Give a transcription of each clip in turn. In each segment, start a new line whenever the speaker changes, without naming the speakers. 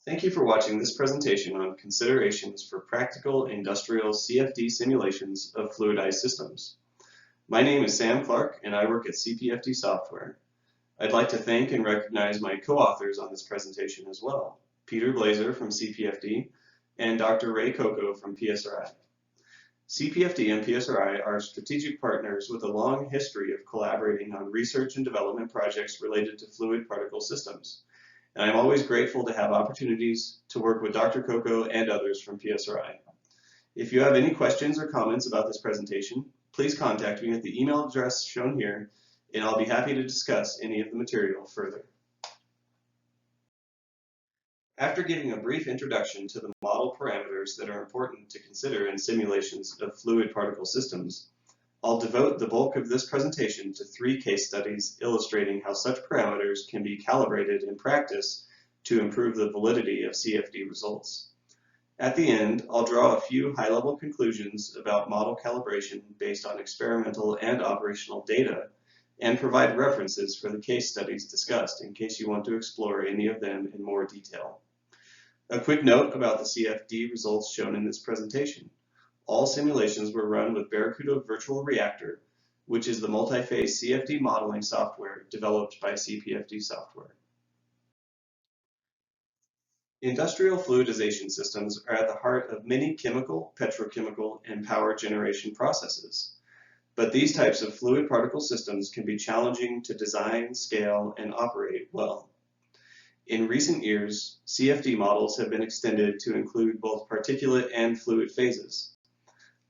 Thank you for watching this presentation on considerations for practical industrial CFD simulations of fluidized systems. My name is Sam Clark and I work at CPFD Software. I'd like to thank and recognize my co-authors on this presentation as well, Peter Blaser from CPFD and Dr. Ray Cocco from PSRI. CPFD and PSRI are strategic partners with a long history of collaborating on research and development projects related to fluid particle systems. And I'm always grateful to have opportunities to work with Dr. Cocco and others from PSRI. If you have any questions or comments about this presentation, please contact me at the email address shown here, and I'll be happy to discuss any of the material further. After giving a brief introduction to the model parameters that are important to consider in simulations of fluid particle systems, I'll devote the bulk of this presentation to 3 case studies illustrating how such parameters can be calibrated in practice to improve the validity of CFD results. At the end, I'll draw a few high-level conclusions about model calibration based on experimental and operational data, and provide references for the case studies discussed in case you want to explore any of them in more detail. A quick note about the CFD results shown in this presentation. All simulations were run with Barracuda Virtual Reactor, which is the multi-phase CFD modeling software developed by CPFD Software. Industrial fluidization systems are at the heart of many chemical, petrochemical, and power generation processes. But these types of fluid particle systems can be challenging to design, scale, and operate well. In recent years, CFD models have been extended to include both particulate and fluid phases.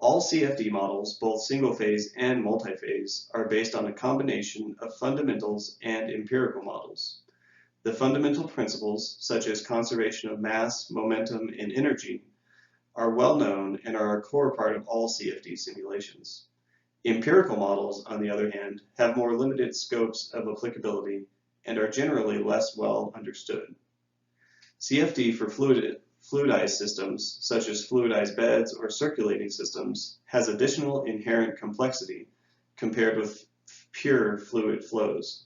All CFD models, both single-phase and multi-phase, are based on a combination of fundamentals and empirical models. The fundamental principles, such as conservation of mass, momentum, and energy, are well known and are a core part of all CFD simulations. Empirical models, on the other hand, have more limited scopes of applicability and are generally less well understood. CFD for fluidized systems, such as fluidized beds or circulating systems, has additional inherent complexity compared with pure fluid flows.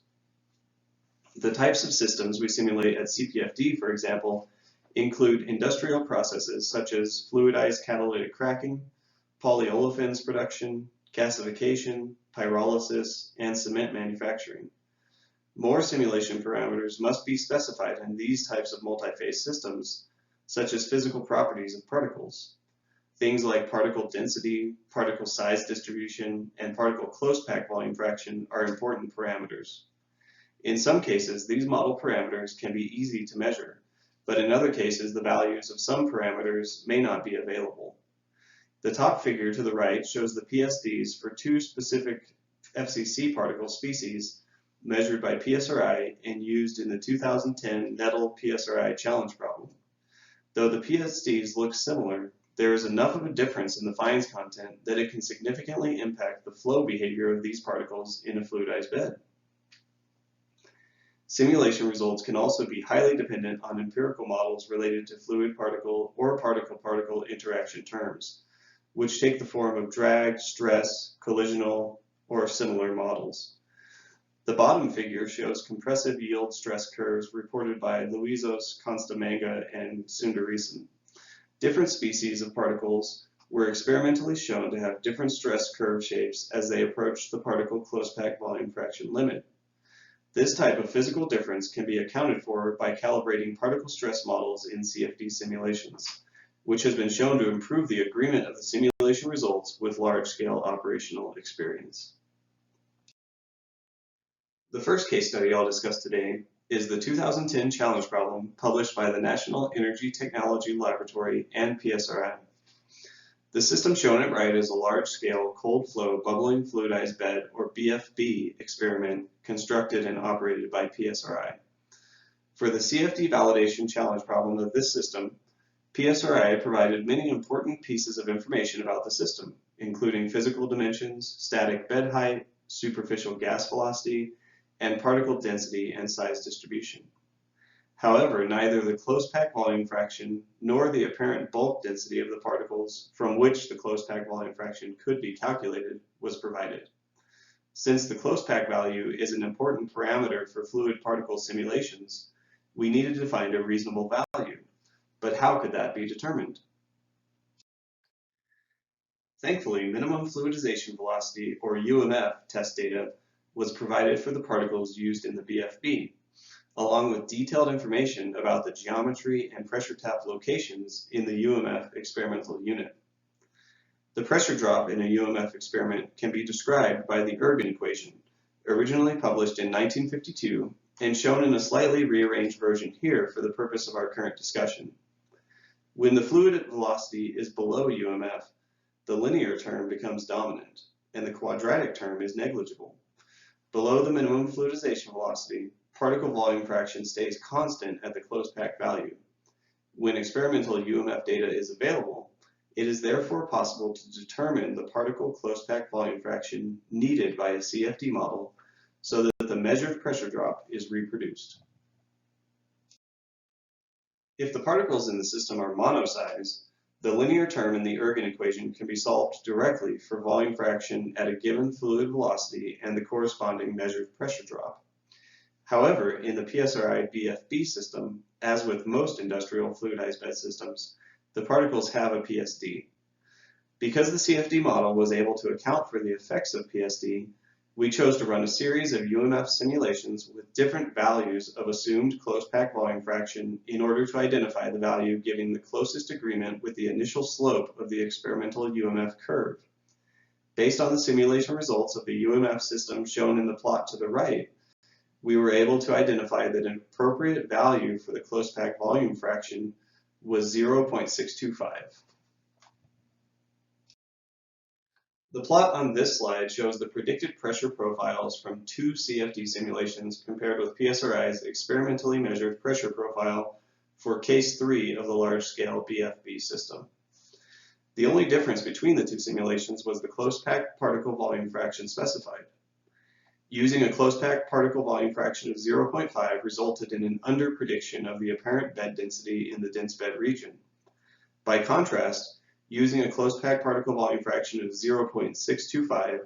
The types of systems we simulate at CPFD, for example, include industrial processes such as fluidized catalytic cracking, polyolefins production, gasification, pyrolysis, and cement manufacturing. More simulation parameters must be specified in these types of multi-phase systems, such as physical properties of particles. Things like particle density, particle size distribution, and particle close pack volume fraction are important parameters. In some cases, these model parameters can be easy to measure, but in other cases, the values of some parameters may not be available. The top figure to the right shows the PSDs for 2 specific FCC particle species measured by PSRI and used in the 2010 Nettle PSRI challenge problem. Though the PSDs look similar, there is enough of a difference in the fines content that it can significantly impact the flow behavior of these particles in a fluidized bed. Simulation results can also be highly dependent on empirical models related to fluid particle or particle-particle interaction terms, which take the form of drag, stress, collisional, or similar models. The bottom figure shows compressive yield stress curves reported by Luizos, Constamanga, and Sundaresan. Different species of particles were experimentally shown to have different stress curve shapes as they approached the particle close pack volume fraction limit. This type of physical difference can be accounted for by calibrating particle stress models in CFD simulations, which has been shown to improve the agreement of the simulation results with large-scale operational experience. The first case study I'll discuss today is the 2010 challenge problem published by the National Energy Technology Laboratory and PSRI. The system shown at right is a large-scale cold flow bubbling fluidized bed, or BFB, experiment constructed and operated by PSRI. For the CFD validation challenge problem of this system, PSRI provided many important pieces of information about the system, including physical dimensions, static bed height, superficial gas velocity, and particle density and size distribution. However, neither the close pack volume fraction nor the apparent bulk density of the particles from which the close pack volume fraction could be calculated was provided. Since the close pack value is an important parameter for fluid particle simulations, we needed to find a reasonable value, But how could that be determined? Thankfully, minimum fluidization velocity, or UMF, test data was provided for the particles used in the BFB, along with detailed information about the geometry and pressure tap locations in the UMF experimental unit. The pressure drop in a UMF experiment can be described by the Ergen equation, originally published in 1952 and shown in a slightly rearranged version here for the purpose of our current discussion. When the fluid velocity is below UMF, the linear term becomes dominant, and the quadratic term is negligible. Below the minimum fluidization velocity, particle volume fraction stays constant at the closed pack value. When experimental UMF data is available, it is therefore possible to determine the particle closed pack volume fraction needed by a CFD model so that the measured pressure drop is reproduced. If the particles in the system are monosize, the linear term in the Ergen equation can be solved directly for volume fraction at a given fluid velocity and the corresponding measured pressure drop. However, in the PSRI BFB system, as with most industrial fluidized bed systems, the particles have a PSD. Because the CFD model was able to account for the effects of PSD, we chose to run a series of UMF simulations with different values of assumed closed pack volume fraction in order to identify the value giving the closest agreement with the initial slope of the experimental UMF curve. Based on the simulation results of the UMF system shown in the plot to the right, we were able to identify that an appropriate value for the closed pack volume fraction was 0.625. The plot on this slide shows the predicted pressure profiles from two CFD simulations compared with PSRI's experimentally measured pressure profile for case 3 of the large-scale BFB system. The only difference between the two simulations was the closed pack particle volume fraction specified. Using a closed pack particle volume fraction of 0.5 resulted in an underprediction of the apparent bed density in the dense bed region. By contrast, using a closed pack particle volume fraction of 0.625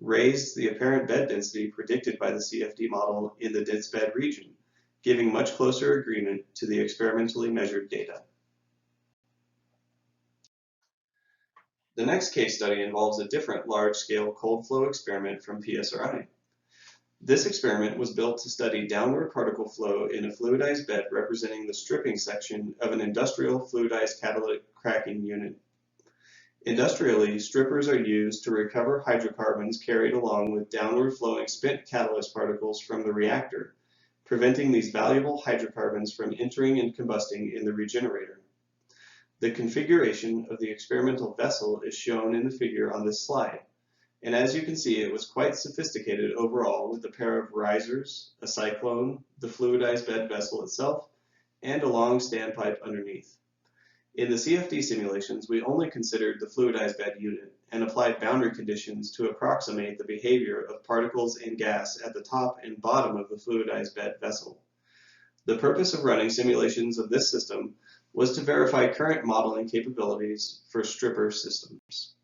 raised the apparent bed density predicted by the CFD model in the dense bed region, giving much closer agreement to the experimentally measured data. The next case study involves a different large-scale cold flow experiment from PSRI. This experiment was built to study downward particle flow in a fluidized bed representing the stripping section of an industrial fluidized catalytic cracking unit. Industrially, strippers are used to recover hydrocarbons carried along with downward flowing spent catalyst particles from the reactor, preventing these valuable hydrocarbons from entering and combusting in the regenerator. The configuration of the experimental vessel is shown in the figure on this slide, and as you can see, it was quite sophisticated overall with a pair of risers, a cyclone, the fluidized bed vessel itself, and a long standpipe underneath. In the CFD simulations, we only considered the fluidized bed unit and applied boundary conditions to approximate the behavior of particles and gas at the top and bottom of the fluidized bed vessel. The purpose of running simulations of this system was to verify current modeling capabilities for stripper systems.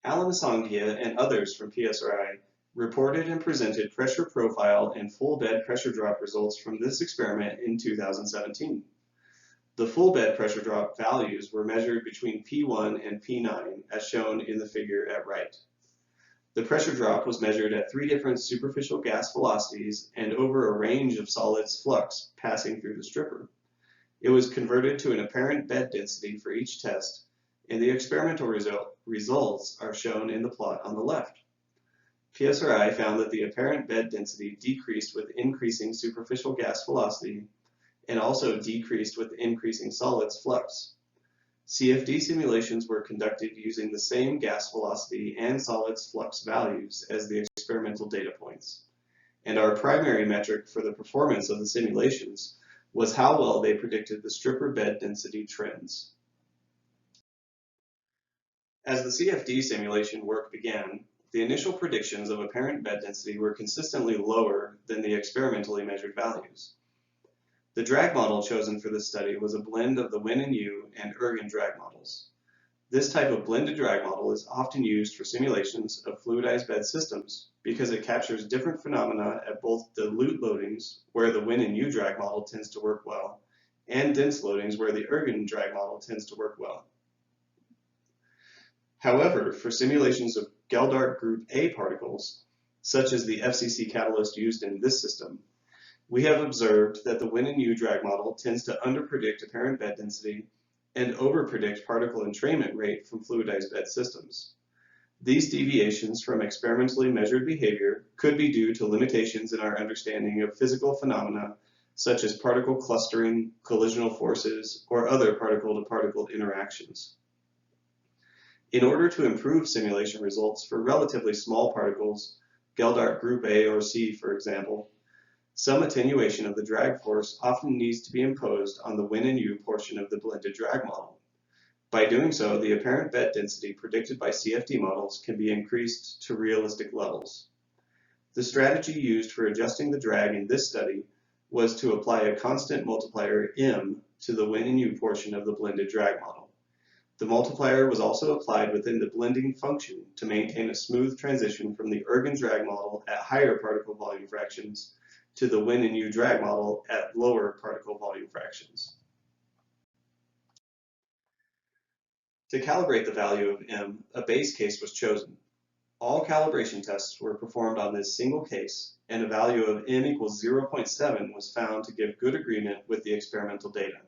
Alan Asangia and others from PSRI reported and presented pressure profile and full bed pressure drop results from this experiment in 2017. The full bed pressure drop values were measured between P1 and P9 as shown in the figure at right. The pressure drop was measured at 3 different superficial gas velocities and over a range of solids flux passing through the stripper. It was converted to an apparent bed density for each test, and the experimental results are shown in the plot on the left. PSRI found that the apparent bed density decreased with increasing superficial gas velocity and also decreased with increasing solids flux. CFD simulations were conducted using the same gas velocity and solids flux values as the experimental data points, and our primary metric for the performance of the simulations was how well they predicted the stripper bed density trends. As the CFD simulation work began, the initial predictions of apparent bed density were consistently lower than the experimentally measured values. The drag model chosen for this study was a blend of the Win and U and Ergen drag models. This type of blended drag model is often used for simulations of fluidized bed systems because it captures different phenomena at both dilute loadings, where the Win and U drag model tends to work well, and dense loadings where the ergon drag model tends to work well. However, for simulations of Geldart group A particles, such as the FCC catalyst used in this system, we have observed that the Win and U drag model tends to underpredict apparent bed density and overpredict particle entrainment rate from fluidized bed systems. These deviations from experimentally measured behavior could be due to limitations in our understanding of physical phenomena such as particle clustering, collisional forces, or other particle-to-particle interactions. In order to improve simulation results for relatively small particles, Geldart group A or C for example, some attenuation of the drag force often needs to be imposed on the Win and U portion of the blended drag model. By doing so, the apparent bed density predicted by CFD models can be increased to realistic levels. The strategy used for adjusting the drag in this study was to apply a constant multiplier m to the Win and U portion of the blended drag model. The multiplier was also applied within the blending function to maintain a smooth transition from the ergon drag model at higher particle volume fractions to the Win and U drag model at lower particle volume fractions. To calibrate the value of m, a base case was chosen. All calibration tests were performed on this single case, and a value of m equals 0.7 was found to give good agreement with the experimental data.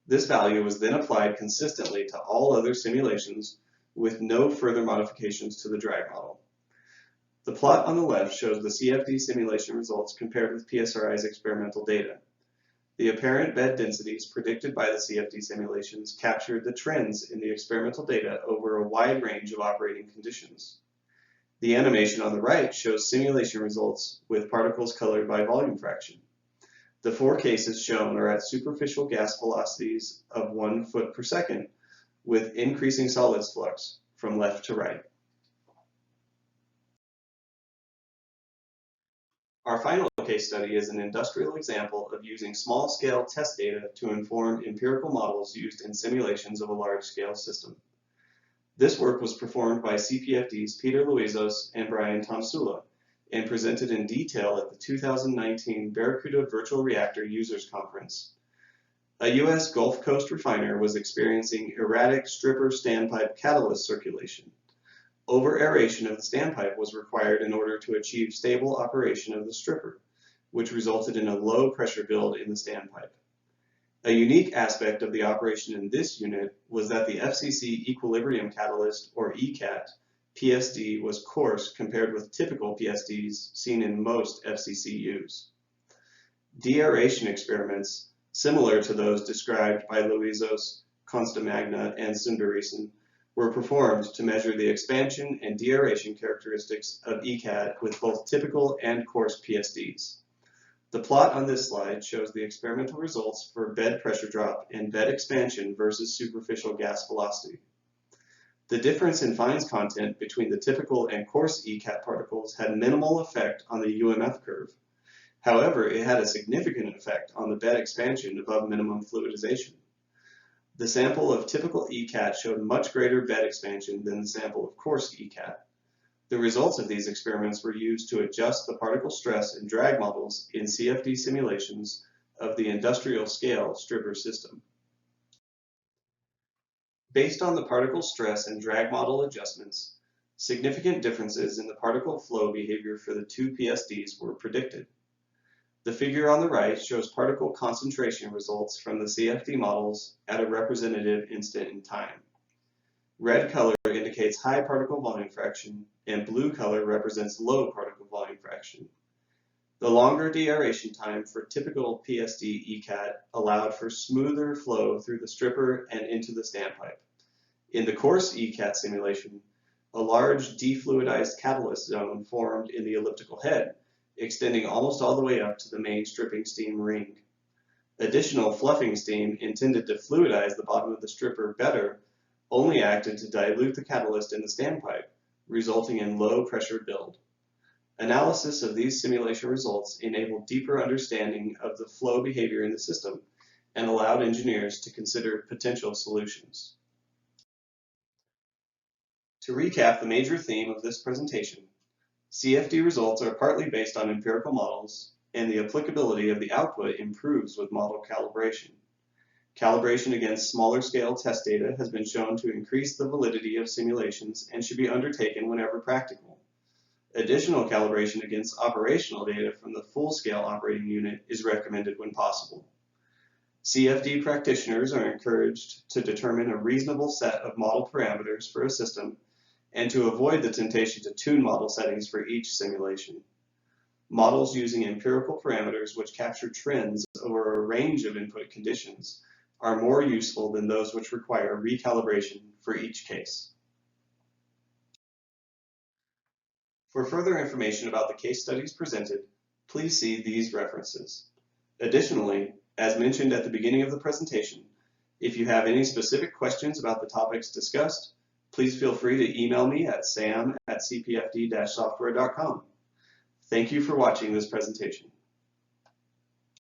This value was then applied consistently to all other simulations with no further modifications to the drag model. The plot on the left shows the CFD simulation results compared with PSRI's experimental data. The apparent bed densities predicted by the CFD simulations captured the trends in the experimental data over a wide range of operating conditions. The animation on the right shows simulation results with particles colored by volume fraction. The four cases shown are at superficial gas velocities of 1 foot per second with increasing solids flux from left to right. Our final case study is an industrial example of using small-scale test data to inform empirical models used in simulations of a large-scale system. This work was performed by CPFD's Peter Luizos and Brian Tomsula and presented in detail at the 2019 Barracuda Virtual Reactor Users Conference. A U.S. Gulf Coast refiner was experiencing erratic stripper standpipe catalyst circulation. Over-aeration of the standpipe was required in order to achieve stable operation of the stripper, which resulted in a low pressure build in the standpipe. A unique aspect of the operation in this unit was that the FCC equilibrium catalyst, or ECAT, PSD was coarse compared with typical PSDs seen in most FCCUs. De-aeration experiments, similar to those described by Luizos, Constamagna, and Sundaresan, were performed to measure the expansion and de-aeration characteristics of ECAT with both typical and coarse PSDs. The plot on this slide shows the experimental results for bed pressure drop and bed expansion versus superficial gas velocity. The difference in fines content between the typical and coarse ECAT particles had minimal effect on the UMF curve. However, it had a significant effect on the bed expansion above minimum fluidization. The sample of typical ECAT showed much greater bed expansion than the sample of coarse ECAT. The results of these experiments were used to adjust the particle stress and drag models in CFD simulations of the industrial scale stripper system. Based on the particle stress and drag model adjustments, significant differences in the particle flow behavior for the two PSDs were predicted. The figure on the right shows particle concentration results from the CFD models at a representative instant in time. Red color indicates high particle volume fraction, and blue color represents low particle volume fraction. The longer de-aeration time for typical PSD ECAT allowed for smoother flow through the stripper and into the standpipe. In the coarse ECAT simulation, a large defluidized catalyst zone formed in the elliptical head, extending almost all the way up to the main stripping steam ring. Additional fluffing steam intended to fluidize the bottom of the stripper better only acted to dilute the catalyst in the standpipe, resulting in low pressure build. Analysis of these simulation results enabled deeper understanding of the flow behavior in the system and allowed engineers to consider potential solutions. To recap the major theme of this presentation, CFD results are partly based on empirical models, and the applicability of the output improves with model calibration. Calibration against smaller scale test data has been shown to increase the validity of simulations and should be undertaken whenever practical. Additional calibration against operational data from the full-scale operating unit is recommended when possible. CFD practitioners are encouraged to determine a reasonable set of model parameters for a system and to avoid the temptation to tune model settings for each simulation. Models using empirical parameters which capture trends over a range of input conditions are more useful than those which require recalibration for each case. For further information about the case studies presented, please see these references. Additionally, as mentioned at the beginning of the presentation, if you have any specific questions about the topics discussed, please feel free to email me at sam@cpfd-software.com. Thank you for watching this presentation.